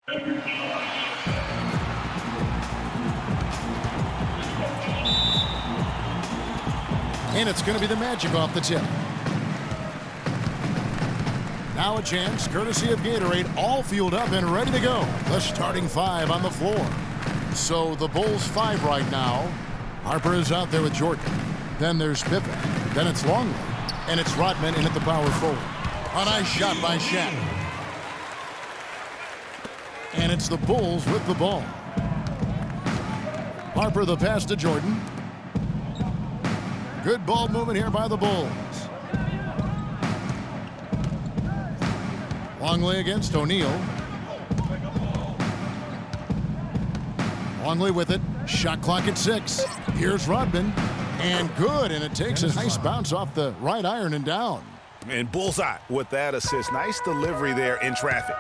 And it's going to be the Magic off the tip. Now a chance, courtesy of Gatorade, all fueled up and ready to go. The starting five on the floor. So the Bulls 5 right now. Harper is out there with Jordan. Then there's Pippen. Then it's Longley. And it's Rodman in at the power forward. A nice shot by Shaq. And it's the Bulls with the ball. Harper the pass to Jordan. Good ball movement here by the Bulls. Longley against O'Neal. Longley with it. Shot clock at 6. Here's Rodman. And good. And it takes a nice bounce off the right iron and down. And bullseye with that assist. Nice delivery there in traffic.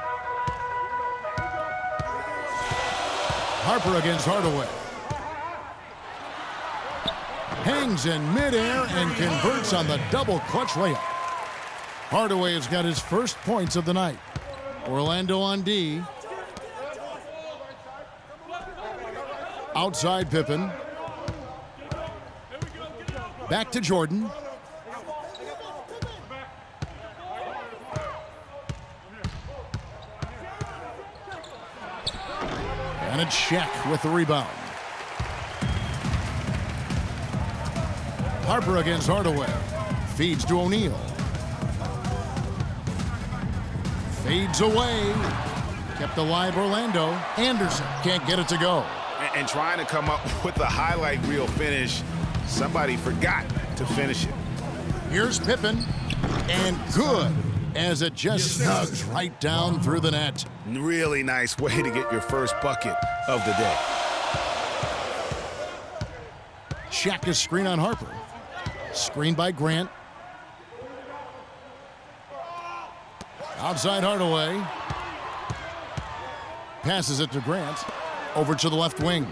Harper against Hardaway. Hangs in midair and converts on the double clutch layup. Hardaway has got his first points of the night. Orlando on D. Outside Pippen. Back to Jordan. And it's Shaq with the rebound. Harper against Hardaway. Feeds to O'Neal. Fades away. Kept alive Orlando. Anderson can't get it to go. And trying to come up with the highlight reel finish, somebody forgot to finish it. Here's Pippen. And good, as it just snugs right down through the net. Really nice way to get your first bucket of the day. Shaq is screen on Harper. Screen by Grant. Outside Hardaway. Passes it to Grant. Over to the left wing.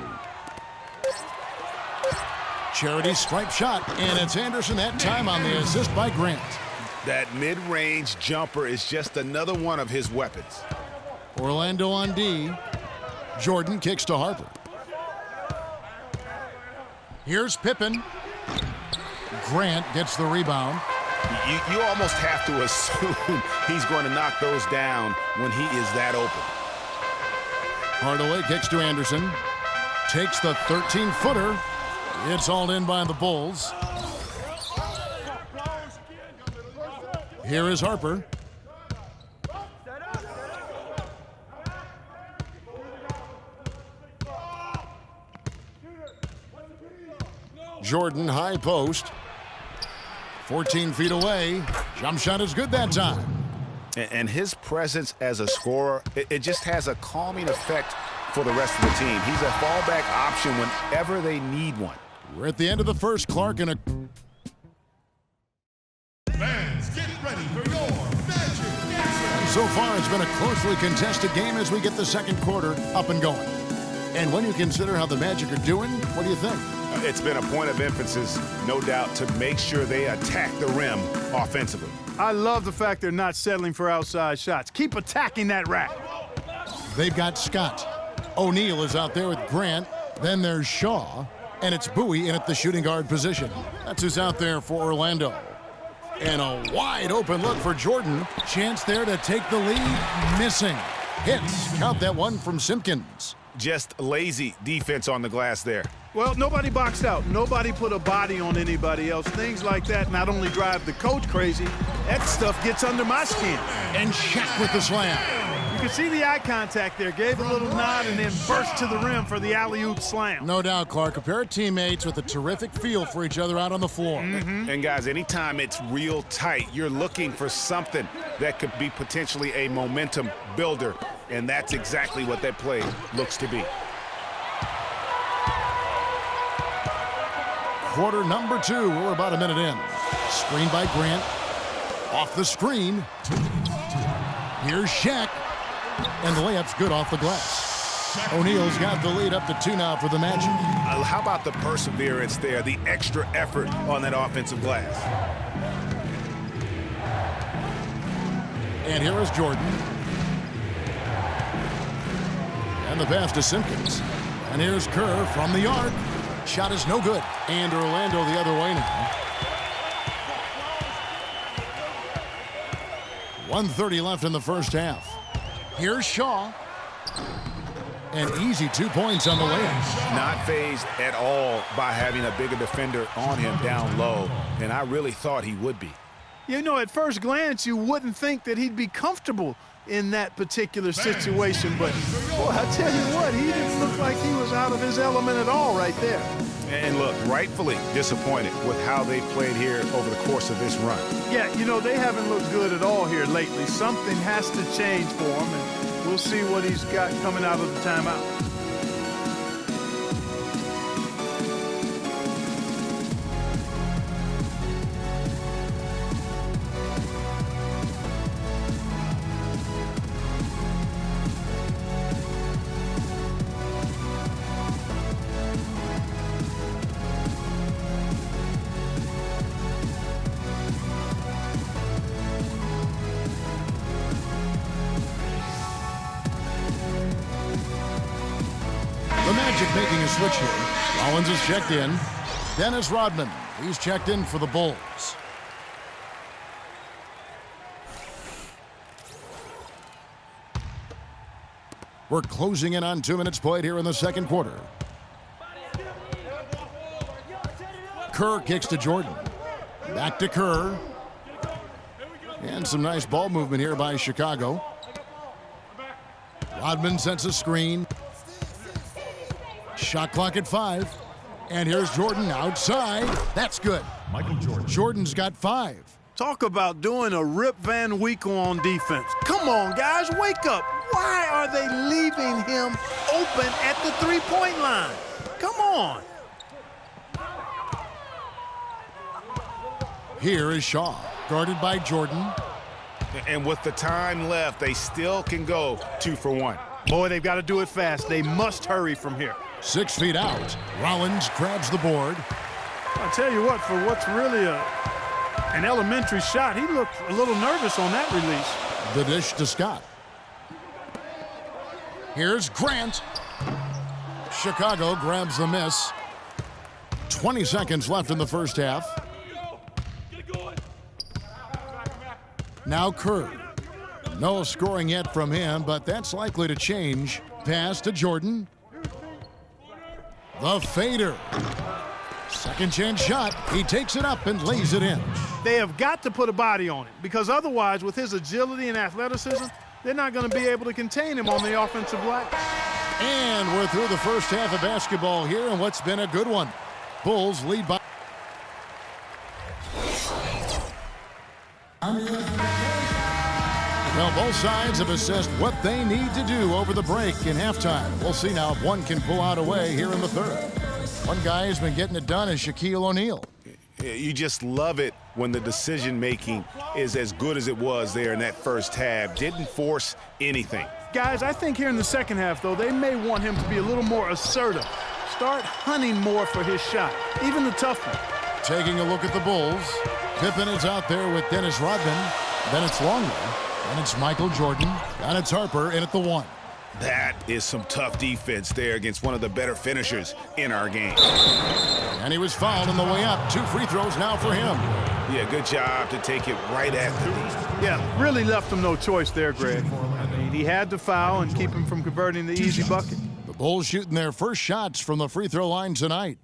Charity stripe shot, and it's Anderson that time on the assist by Grant. That mid-range jumper is just another one of his weapons. Orlando on D. Jordan kicks to Harper. Here's Pippen. Grant gets the rebound. You almost have to assume he's going to knock those down when he is that open. Hardaway kicks to Anderson. Takes the 13-footer. It's hauled in by the Bulls. Here is Harper. Jordan, high post. 14 feet away. Jump shot is good that time. And his presence as a scorer, it just has a calming effect for the rest of the team. He's a fallback option whenever they need one. We're at the end of the first, Clark, and Fans, get ready for your Magic. so far it's been a closely contested game as we get the second quarter up and going. And when you consider how the Magic are doing, what do you think? It's been a point of emphasis, no doubt, to make sure they attack the rim offensively. I love the fact they're not settling for outside shots. Keep attacking that rack. They've got Scott. O'Neal is out there with Grant. Then there's Shaw. And it's Bowie in at the shooting guard position. That's who's out there for Orlando. And a wide open look for Jordan. Chance there to take the lead. Missing. Hits. Count that one from Simpkins. Just lazy defense on the glass there. Well, nobody boxed out. Nobody put a body on anybody else. Things like that not only drive the coach crazy, that stuff gets under my skin. And Shaq with the slam. You can see the eye contact there. Gave a little nod and then burst to the rim for the alley-oop slam. No doubt, Clark. A pair of teammates with a terrific feel for each other out on the floor. And guys, anytime it's real tight, you're looking for something that could be potentially a momentum builder. And that's exactly what that play looks to be. Quarter number 2. We're about a minute in. Screen by Grant. Off the screen. Here's Shaq. And the layup's good off the glass. O'Neal's got the lead up to 2 now for the Magic. How about the perseverance there, the extra effort on that offensive glass? And here is Jordan. And the pass to Simpkins. And here's Kerr from the arc. Shot is no good. And Orlando the other way now. 1:30 left in the first half. Here's Shaw. An easy 2 points on the layup. Not fazed at all by having a bigger defender on him down low, and I really thought he would be. You know, at first glance, you wouldn't think that he'd be comfortable in that particular situation, but boy, I tell you what, he didn't look like he was out of his element at all right there. And look, rightfully disappointed with how they played here over the course of this run. Yeah, you know, they haven't looked good at all here lately. Something has to change for him, and we'll see what he's got coming out of the timeout. The Magic making a switch here. Rollins is checked in. Dennis Rodman, he's checked in for the Bulls. We're closing in on 2 minutes played here in the second quarter. Kerr kicks to Jordan. Back to Kerr. And some nice ball movement here by Chicago. Rodman sets a screen. Shot clock at 5. And here's Jordan outside. That's good. Michael Jordan. Jordan's got 5. Talk about doing a Rip Van Winkle on defense. Come on, guys, wake up. Why are they leaving him open at the three-point line? Come on. Here is Shaw, guarded by Jordan. And with the time left, they still can go 2 for 1. Boy, they've got to do it fast. They must hurry from here. 6 feet out. Rollins grabs the board. I'll tell you what, for what's really an elementary shot, he looked a little nervous on that release. The dish to Scott. Here's Grant. Chicago grabs the miss. 20 seconds left in the first half. Now Kerr. No scoring yet from him, but that's likely to change. Pass to Jordan. The fader. Second chance shot. He takes it up and lays it in. They have got to put a body on it, because otherwise, with his agility and athleticism, they're not going to be able to contain him on the offensive glass. And we're through the first half of basketball here, and what's been a good one. Bulls lead by... Well, both sides have assessed what they need to do over the break in halftime. We'll see now if one can pull out a way here in the third. One guy who's been getting it done is Shaquille O'Neal. You just love it when the decision-making is as good as it was there in that first half. Didn't force anything. Guys, I think here in the second half, though, they may want him to be a little more assertive. Start hunting more for his shot, even the tough one. Taking a look at the Bulls. Pippen is out there with Dennis Rodman. Then it's Longley. And it's Michael Jordan. And it's Harper in at the 1. That is some tough defense there against one of the better finishers in our game. And he was fouled on the way up. 2 free throws now for him. Yeah, good job to take it right at the knee. Yeah, really left him no choice there, Greg. I mean, he had to foul and keep him from converting the easy bucket. The Bulls shooting their first shots from the free throw line tonight.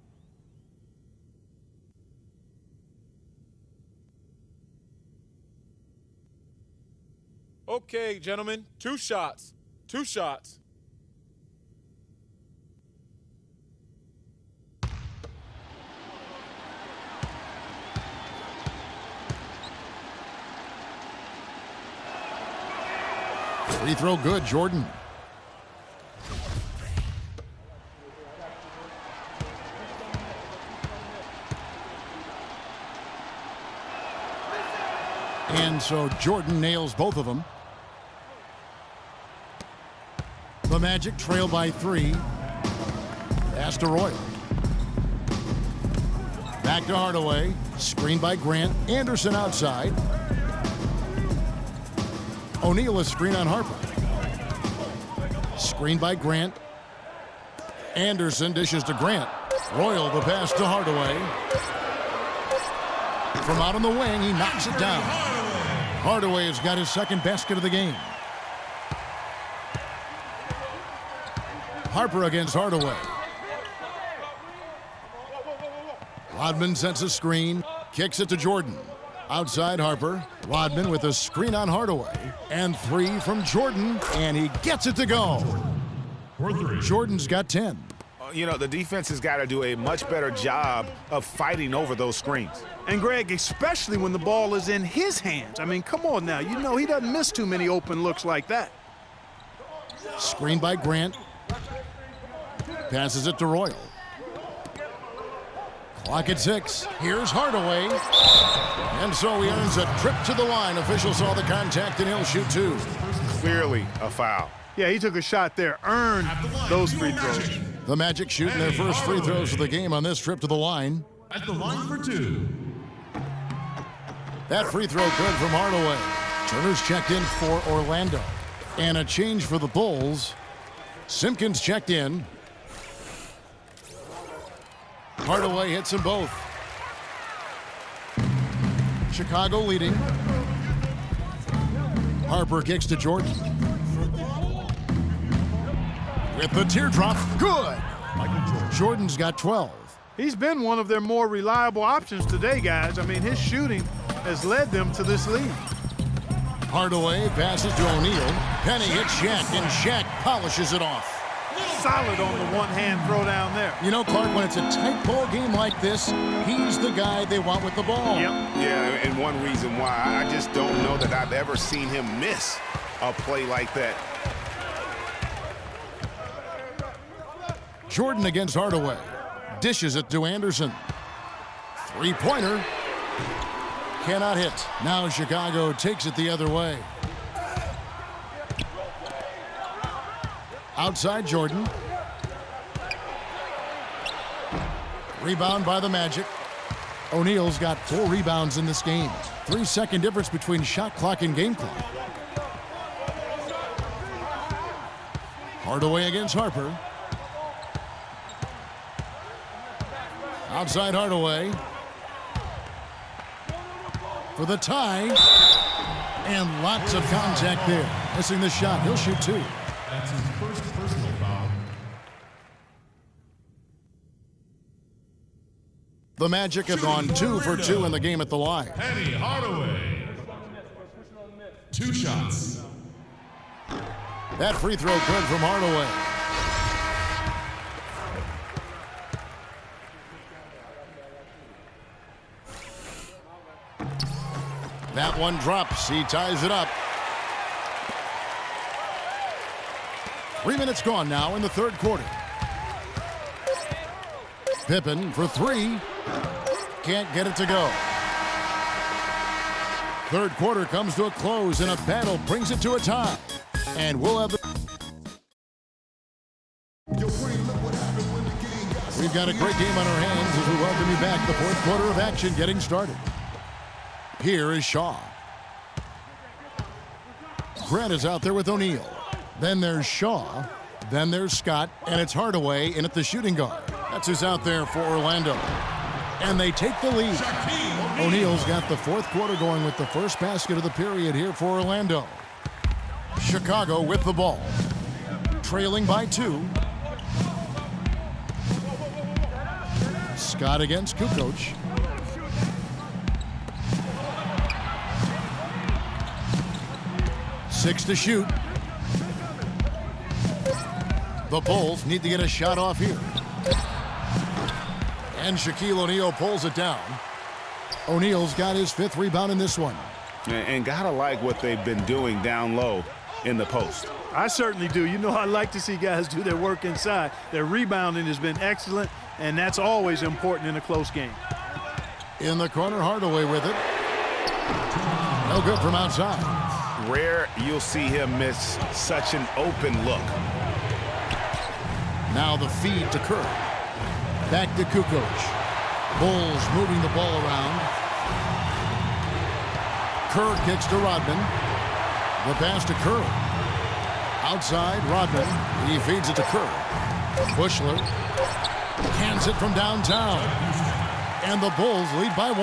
Okay, gentlemen, 2 shots. 2 shots. Free throw good, Jordan. And so Jordan nails both of them. The Magic trail by 3. Pass to Royal. Back to Hardaway. Screen by Grant. Anderson outside. O'Neal is screen on Harper. Screen by Grant. Anderson dishes to Grant. Royal the pass to Hardaway. From out on the wing, he knocks it down. Hardaway has got his second basket of the game. Harper against Hardaway. Rodman sets a screen, kicks it to Jordan. Outside Harper. Rodman with a screen on Hardaway. And 3 from Jordan, and he gets it to go. Jordan's got 10. You know, the defense has got to do a much better job of fighting over those screens. And Greg, especially when the ball is in his hands. I mean, come on now. You know he doesn't miss too many open looks like that. Screen by Grant. Passes it to Royal. Clock at 6. Here's Hardaway. And so he earns a trip to the line. Official saw the contact and he'll shoot 2. Clearly a foul. Yeah, he took a shot there, earned those free throws. The Magic shooting their first free throws of the game on this trip to the line. At the line for 2. That free throw good from Hardaway. Turner's checked in for Orlando. And a change for the Bulls. Simpkins checked in. Hardaway hits them both. Chicago leading. Harper kicks to Jordan. With the teardrop, good. Jordan's got 12. He's been one of their more reliable options today, guys. I mean, his shooting has led them to this lead. Hardaway passes to O'Neal. Penny hits Shaq, and Shaq polishes it off. Solid on the one-hand throw down there. You know, Clark, when it's a tight ball game like this, he's the guy they want with the ball. Yep. Yeah, and one reason why I just don't know that I've ever seen him miss a play like that. Jordan against Hardaway. Dishes it to Anderson. Three-pointer. Cannot hit. Now Chicago takes it the other way. Outside Jordan. Rebound by the Magic. O'Neal's got 4 rebounds in this game. 3-second difference between shot clock and game clock. Hardaway against Harper. Outside Hardaway. For the tie. And lots of contact there. Missing the shot. He'll shoot 2. That's his first personal foul. The Magic have gone 2 for 2 in the game at the line. Penny Hardaway. 2 shots. That free throw good from Hardaway. That one drops. He ties it up. 3 minutes gone now in the third quarter. Pippen for 3. Can't get it to go. Third quarter comes to a close, and a battle brings it to a tie. And we'll have the... We've got a great game on our hands as we welcome you back. The fourth quarter of action getting started. Here is Shaw. Grant is out there with O'Neal. Then there's Shaw. Then there's Scott. And it's Hardaway in at the shooting guard. That's who's out there for Orlando. And they take the lead. O'Neal's got the fourth quarter going with the first basket of the period here for Orlando. Chicago with the ball. Trailing by 2. Scott against Kukoc. Six to shoot. The Bulls need to get a shot off here. And Shaquille O'Neal pulls it down. O'Neal's got his 5th rebound in this one. And gotta like what they've been doing down low in the post. I certainly do. You know, I like to see guys do their work inside. Their rebounding has been excellent, and that's always important in a close game. In the corner, Hardaway with it. No good from outside. Rare you'll see him miss such an open look. Now the feed to Kerr. Back to Kukoc. Bulls moving the ball around. Kerr kicks to Rodman. The pass to Kerr. Outside, Rodman. He feeds it to Kerr. Bushler cans it from downtown. And the Bulls lead by 1.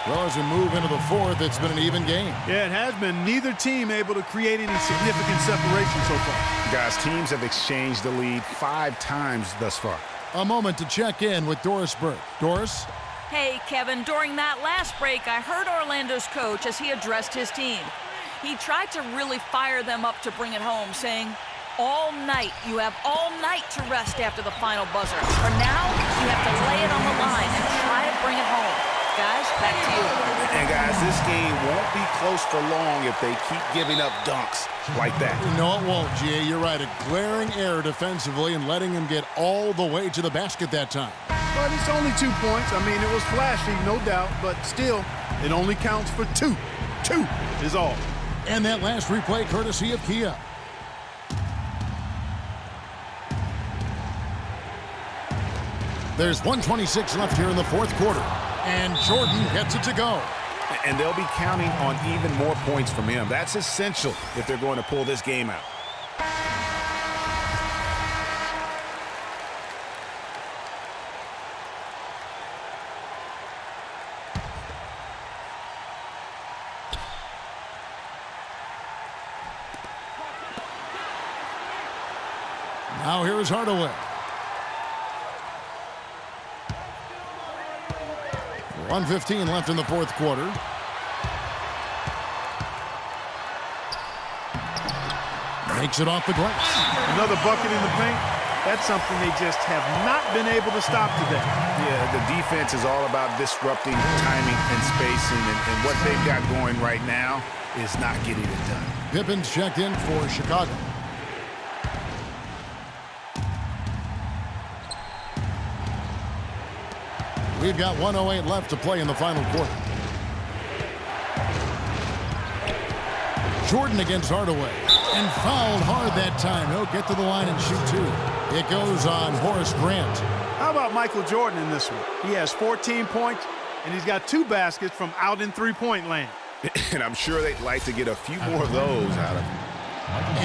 Well, as we move into the fourth, it's been an even game. Yeah, it has been. Neither team able to create any significant separation so far. Guys, teams have exchanged the lead 5 times thus far. A moment to check in with Doris Burke. Doris? Hey, Kevin, during that last break, I heard Orlando's coach as he addressed his team. He tried to really fire them up to bring it home, saying, all night, you have all night to rest after the final buzzer. For now, you have to lay it on the line and try to bring it home. Guys, back to you. And guys, this game won't be close for long if they keep giving up dunks like that. No, it won't, G.A. You're right. A glaring error defensively and letting him get all the way to the basket that time. But it's only 2 points. I mean, it was flashy, no doubt, but still, it only counts for 2. 2 is all. And that last replay courtesy of Kia. There's 1:26 left here in the fourth quarter. And Jordan gets it to go. And they'll be counting on even more points from him. That's essential if they're going to pull this game out. Now here is Hardaway. 1:15 left in the fourth quarter. Makes it off the glass. Another bucket in the paint. That's something they just have not been able to stop today. Yeah, the defense is all about disrupting timing and spacing, and what they've got going right now is not getting it done. Pippin's checked in for Chicago. We've got 1:08 left to play in the final quarter. Jordan against Hardaway. And fouled hard that time. He'll get to the line and shoot 2. It goes on Horace Grant. How about Michael Jordan in this one? He has 14 points, and he's got 2 baskets from out in three-point land. And I'm sure they'd like to get a few more of those out of him.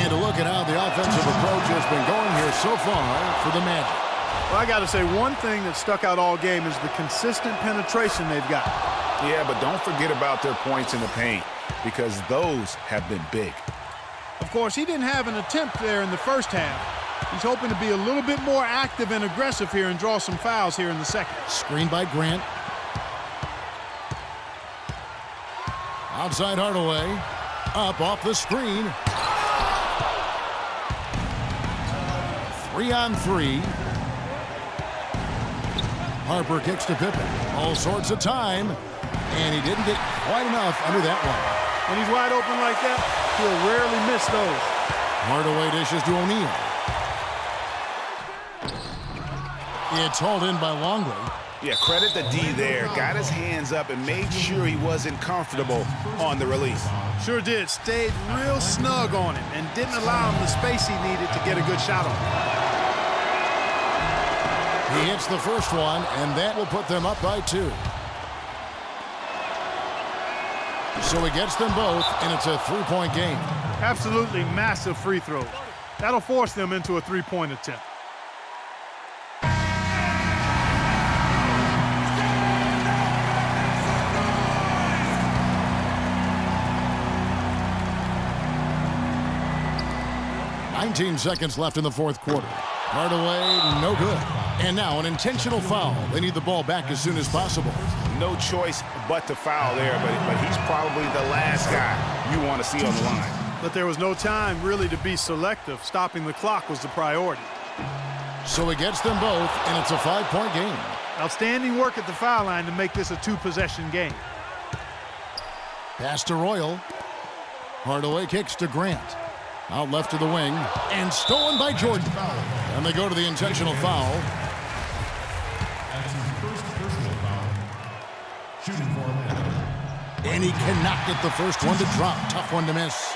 And to look at how the offensive approach has been going here so far for the Magic. Well, I got to say, one thing that stuck out all game is the consistent penetration they've got. Yeah, but don't forget about their points in the paint, because those have been big. Of course, he didn't have an attempt there in the first half. He's hoping to be a little bit more active and aggressive here and draw some fouls here in the second. Screen by Grant. Outside Hardaway. Up off the screen. 3-on-3. Harper kicks to Pippen. All sorts of time. And he didn't get quite enough under that one. When he's wide open like that, he'll rarely miss those. Hardaway dishes to O'Neal. It's hauled in by Longley. Yeah, credit the D there. Got his hands up and made sure he wasn't comfortable on the release. Sure did. Stayed real snug on him and didn't allow him the space he needed to get a good shot on. He hits the first one, and that will put them up by 2. So he gets them both, and it's a 3-point game. Absolutely massive free throws. That'll force them into a 3-point attempt. "19 seconds left in the fourth quarter. Hardaway, no good. And now an intentional foul. They need the ball back as soon as possible. No choice but to foul there, but he's probably the last guy you want to see on the line. But there was no time really to be selective. Stopping the clock was the priority. So he gets them both, and it's a 5-point game. Outstanding work at the foul line to make this a 2-possession game. Pass to Royal. Hardaway kicks to Grant. Out left to the wing, and stolen by Jordan. And they go to the intentional foul. That's his first personal foul. Shooting for Orlando. And he cannot get the first one to drop. Tough one to miss.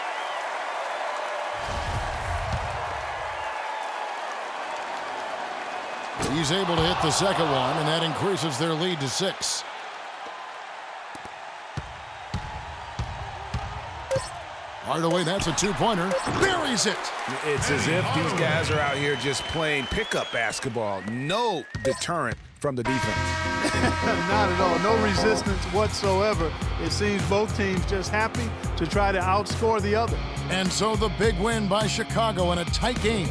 He's able to hit the second one, and that increases their lead to 6. Hardaway, that's a two-pointer. Buries it. It's as if these guys are out here just playing pickup basketball. No deterrent from the defense. Not at all. No resistance whatsoever. It seems both teams just happy to try to outscore the other. And so the big win by Chicago in a tight game